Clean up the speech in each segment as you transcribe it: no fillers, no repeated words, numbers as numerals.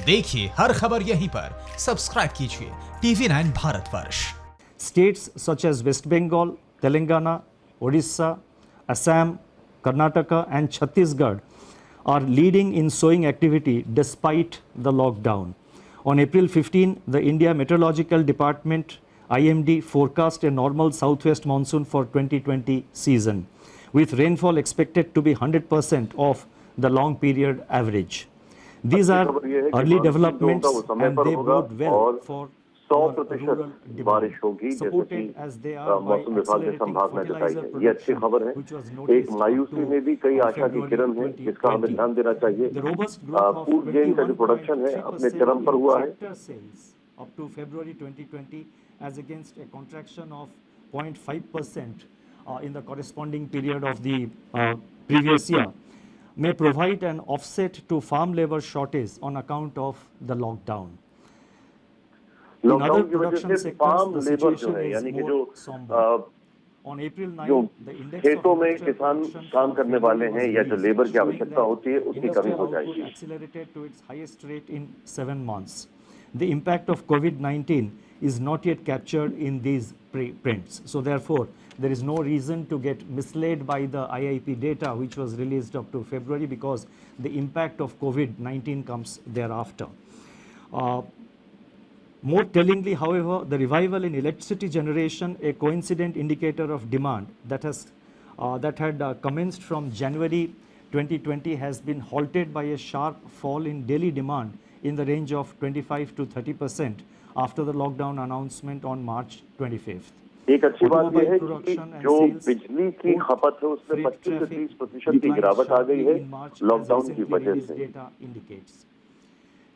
देखिए हर खबर यहीं पर, सब्सक्राइब कीजिए TV9 Bharatvarsh. States such as West Bengal, Telangana, Odisha, Assam, Karnataka and Chhattisgarh are leading in sowing activity despite the lockdown. On April 15, the India Meteorological Department IMD forecast a normal southwest monsoon for 2020 season, with rainfall expected to be 100% of the long period average. These are early developments and they bode well for 100% बारिश होगी, जैसे कि मौसम विभाग ने संभावना जताई है। ये अच्छी खबर है। एक मायूसी में भी कई आशा की किरण है, जिसका हमें ध्यान देना चाहिए। फूड ग्रेन का जो प्रोडक्शन है अपने चरम पर हुआ है। Up to February 2020 as against a contraction of 0.5% in the corresponding period of the previous year, may provide an offset to farm labor shortage on account of the lockdown. Lockdown की वजह से farm labour जो है, यानी कि जो खेतों में किसान काम करने वाले हैं या जो लेबर की आवश्यकता होती है, उसकी कमी हो जाएगी। Accelerated to its highest rate in 7 months. The impact of COVID-19 is not yet captured in these prints. So therefore, there is no reason to get misled by the IIP data which was released up to February, because the impact of COVID-19 comes thereafter. More tellingly, however, the revival in electricity generation, a coincident indicator of demand that had commenced from January 2020, has been halted by a sharp fall in daily demand in the range of 25 to 30% after the lockdown announcement on March 25th. एक अच्छी बात यह है कि जो बिजली की खपत है उसमें 25 से 30% की गिरावट आ गई है लॉकडाउन की वजह से।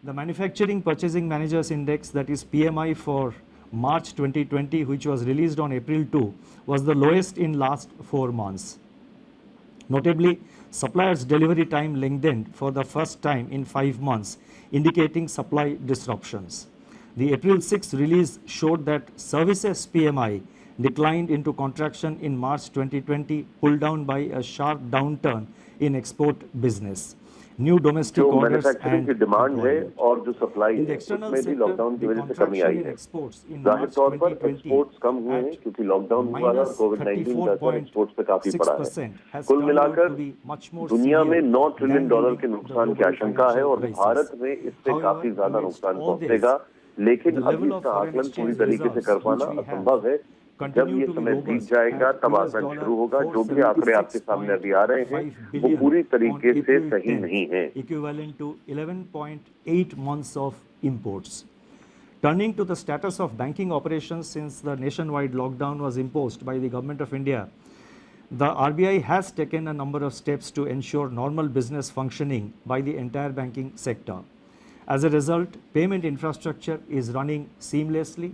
The Manufacturing Purchasing Managers Index, that is PMI, for March 2020, which was released on April 2, was the lowest in last 4 months. Notably, suppliers' delivery time lengthened for the first time in 5 months, indicating supply disruptions. The April 6 release showed that services PMI declined into contraction in March 2020, pulled down by a sharp downturn in export business. New domestic orders manufacturing की demand है और जो supply है उसमें भी lockdown की वजह से कमी आई है। जाहिर तौर पर एक्सपोर्ट्स कम हुए हैं क्योंकि लॉकडाउन हुआ है और कोविड-19 का असर एक्सपोर्ट्स पे काफी पड़ा है। कुल मिलाकर दुनिया में $9 ट्रिलियन के नुकसान की आशंका है और भारत में इससे काफी ज्यादा नुकसान पहुंचेगा, लेकिन अभी इसका आकलन पूरी तरीके से कर पाना असंभव है। जब ये समय बीत जाएगा तब आकलन शुरू होगा। जो भी आंकड़े आपके सामने अभी आ रहे हैं वो पूरी तरीके से सही नहीं है। Equivalent to 11.8 months of imports. Turning to the status of banking operations since the nationwide lockdown was imposed by the Government of India, the RBI has taken a number of steps to ensure normal business functioning by the entire banking sector. As a result, payment infrastructure is running seamlessly.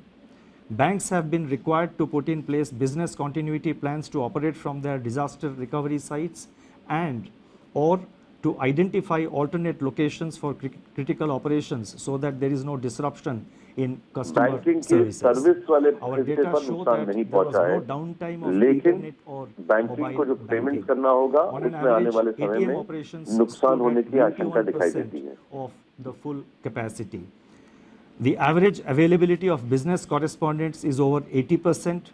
Banks have been required to put in place business continuity plans to operate from their disaster recovery sites and or to identify alternate locations for critical operations so that there is no disruption in customer services. Our data show that there was no downtime of internet or mobile banking. On an average, ATM operations stood at 91% of the full capacity. The average availability of business correspondents is over 80%.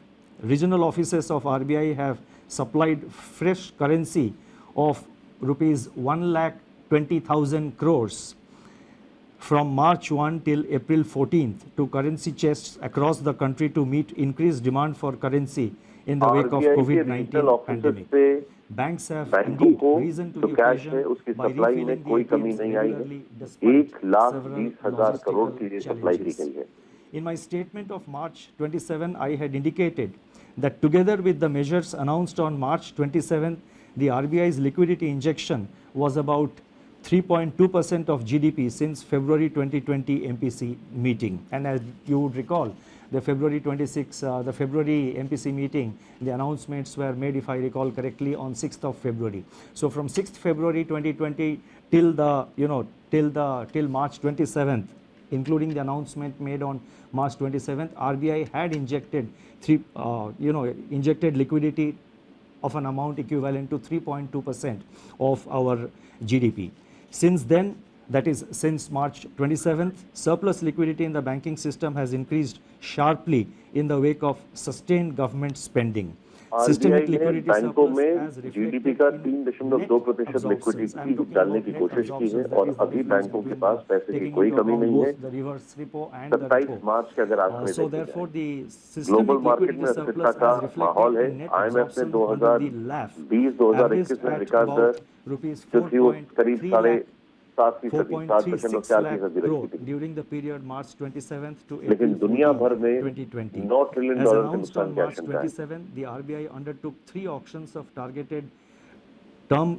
Regional offices of RBI have supplied fresh currency of rupees 1,20,000 crores from March 1 till April 14th to currency chests across the country to meet increased demand for currency in the wake of COVID-19 pandemic. Banks have indeed risen to the occasion by refilling the ATMs regularly despite several crore की supply की गई है। In my statement of March 27, I had indicated that together with the measures announced on March 27, the RBI's liquidity injection was about 3.2% of GDP since February 2020 MPC meeting. And as you would recall, the February 26, the February MPC meeting, the announcements were made, if I recall correctly, on 6th of February. So from 6th February 2020 till till March 27th, including the announcement made on March 27th, RBI had injected injected liquidity of an amount equivalent to 3.2% of our GDP. Since then, that is since March 27th. Surplus liquidity in the banking system has increased sharply in the wake of sustained government spending. RBI ने बैंकों में GDP का 3.2% liquidity डालने की कोशिश की है और अभी बैंकों के पास पैसे की कोई कमी नहीं है। 27 मार्च के अगर आंकड़े देखें, ग्लोबल मार्केट में अस्थिरता का माहौल है। आईएमएफ ने 2020-2021 में विकास दर जो थी वो करीब 7.4% during the period March 27th to April लेकिन दुनिया भर में 2020. $9 ट्रिलियन As के announced नुकसान on की March आशंका है। 27, the RBI undertook 3 auctions of targeted term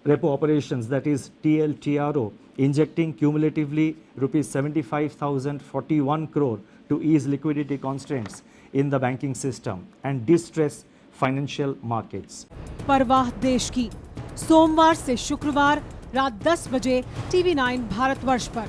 repo operations, that is TLTRO, injecting cumulatively rupees 75,041 crore to ease liquidity constraints in the banking system and distress financial markets. परवाह देश की, सोमवार से शुक्रवार रात 10 बजे TV9 भारतवर्ष पर।